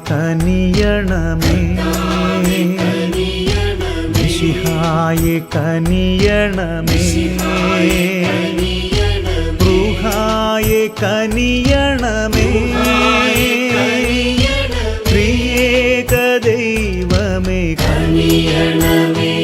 കനിയണമേ മിശിഹായെ കനിയണമേ റുഹായെ കനിയണമേ ത്രിയേക ദൈവമേ കനിയണമേ.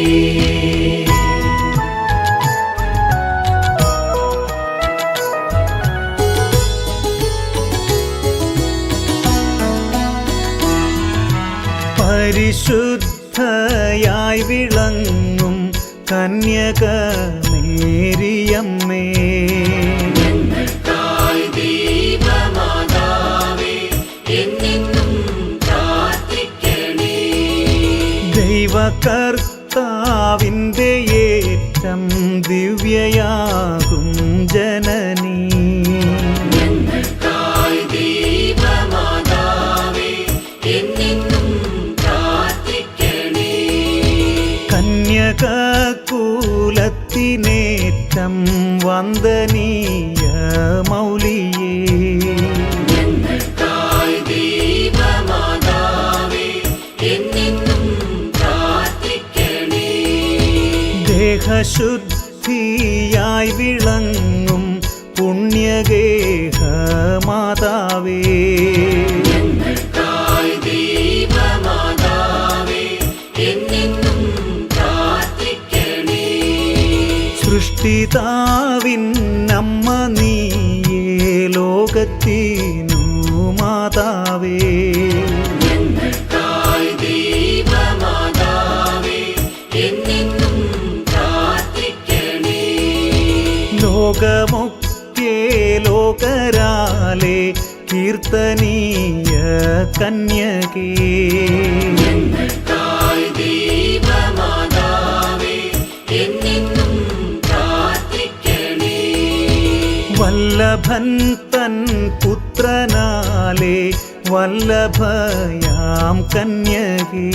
പരിശുദ്ധയായി വിളങ്ങും കന്യക മേരിയമ്മേ ദൈവകർത്താവിൻ്റെ ഏറ്റം ദിവ്യയാകും ജനനീ കന്യകകുലത്തിനേറ്റം വന്ദനീയ മൗലിയേ ദേഹശുദ്ധിയായി വിളങ്ങും പുണ്യഗേഹ മാതാവേ സൃഷ്ടിതാവിൻ അമ്മ നീയേ ലോകത്തിനു മാതാവേ ലോകമൊക്കെ ലോകരാലെ കീർത്തനീയ കന്യകേ വല്ലഭൻ തൻ പുത്രനാലെ വല്ലഭയാം കന്യകേ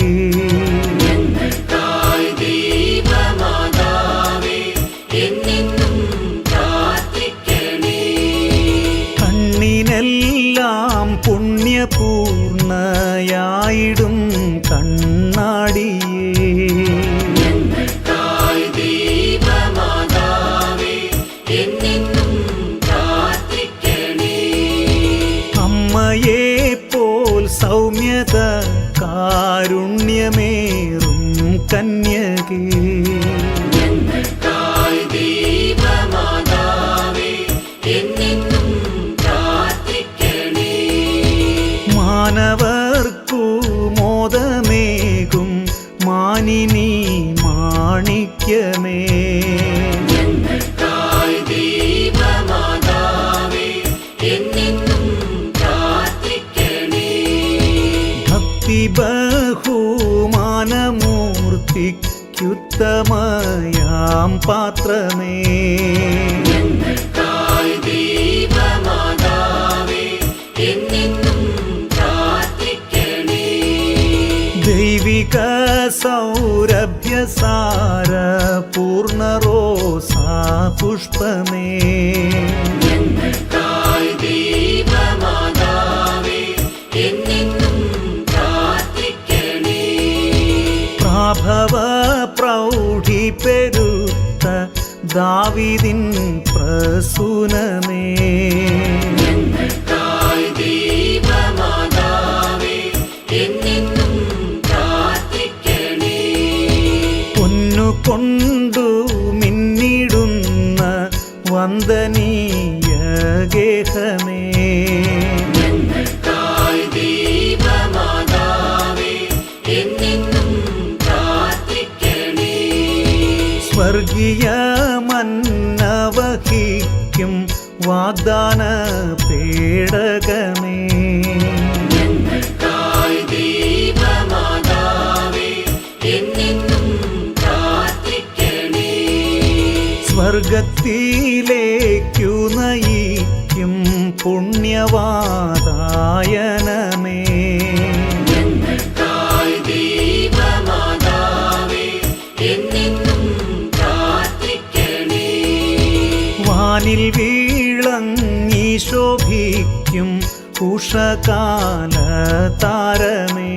കണ്ണിനെല്ലാം പുണ്യപൂർണയായിടും കണ്ണാടിയേ അമ്മയെ പോൽ സൗമ്യത കാരുണ്യമേറും കന്യകേ മാനവർക്കു മോദമേകും മാനിനി മാണിക്യമേ ഭക്തി ബഹുമാനമൂർത്തിക്കുത്തമയാം പാത്രമേ ദൈവിക സൗരഭ്യസാര പൂർണ്ണറോസാ പുഷ്പമേ പ്രാഭവ പ്രൗഢി പെരുത്ത ദാവീദിൻ പ്രസൂനമേ പൊന്നുകൊണ്ടു മിന്നിടുന്ന വന്ദനീയ ഗേഹമേ സ്വർഗീയ മന്നവഹിക്കും വാഗ്ദാന പേടകമേ സ്വർഗത്തിലേക്കു നയിക്കും പുണ്യവാതായനമേ വാനിൽ വീളങ്ങി ശോഭിക്കും ഉഷകാല താരമേ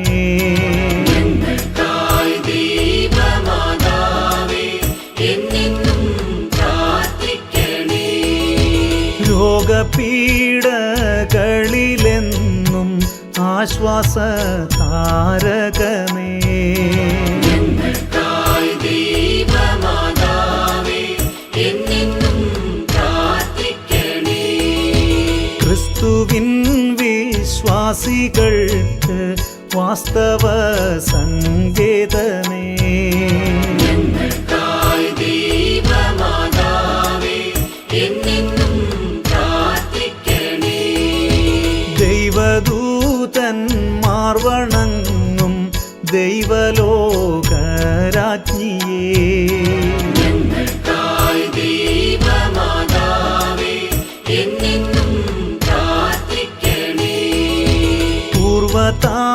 രോഗപീഡകളിലെന്നും ആശ്വാസ താരകമേ ക്രിസ്തുവിൻ വിശ്വാസികൾക്ക് വാസ്തവ സങ്കേതമേ ദൈവദൂതന്മാർ വണങ്ങും ദൈവലോകരാജ്ഞിയേ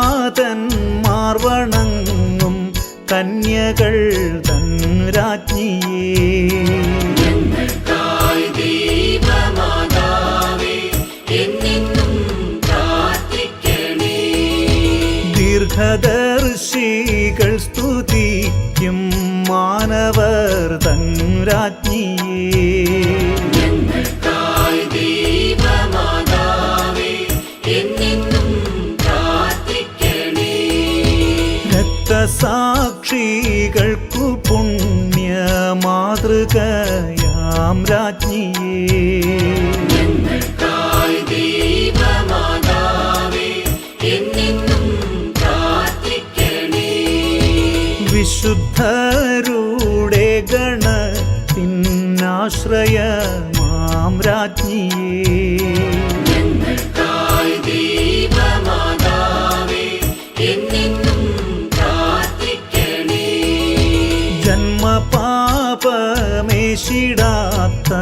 പൂർവതാതന്മാർ വണങ്ങും കന്യകൾ തൻ രാജ്ഞിയേ ദീർഘദർശികൾ സ്തുതിക്കും മാനവർ തൻ രാജ്ഞിയേ രക്തസാക്ഷികൾക്കു പുണ്യ മാതൃകയാം രാജ്ഞിയേ വിശുദ്ധരുടെ ഗണത്തിനാശ്രയമാം രാജ്ഞിയേ ജന്മപാപമേശിടാത്ത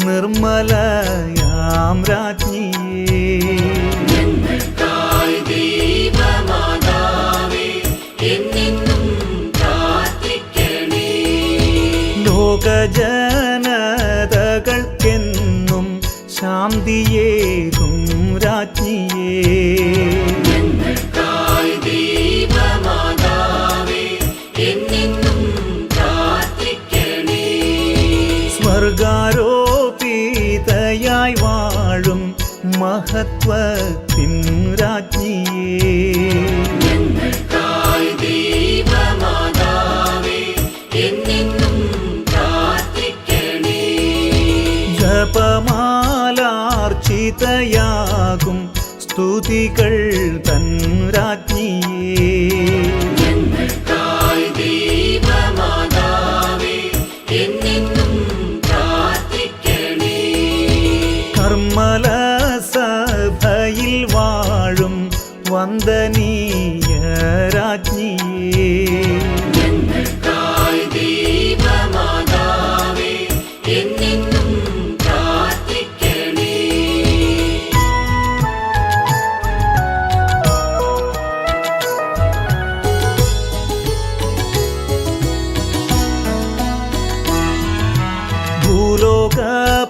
നിർമ്മലയാം രാജ്ഞിയേ ലോകജനതകൾക്കെന്നും ശാന്തിയേകും രാജ്ഞിയേ സ്വർഗാരോപിതയായി വാഴും മഹത്വത്തിൻ രാജ്ഞിയേ ജപമാലാർച്ചിതയാകും സ്തുതികൾ തൻ രാജ്ഞിയേ കർമ്മല സഭയിൽ വാഴും വന്ദനീയ രാജ്ഞിയേ ഭൂലോക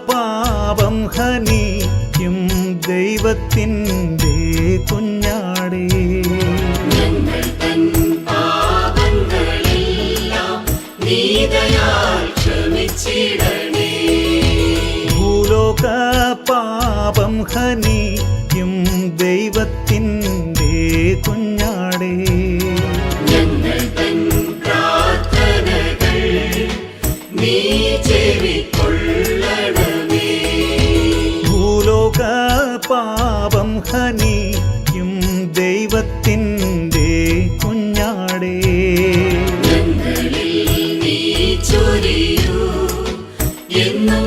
പാപം ഹനിക്കും ദൈവത്തിൻ്റെ കുഞ്ഞാടേ ഭൂലോക പാപം ഹനിക്കും ദൈവത്തിൻ്റെ കുഞ്ഞാടേ ഭൂലോക പാപം ഹനിക്കും ദൈവത്തിൻ്റെ കുഞ്ഞാടേ എന്നും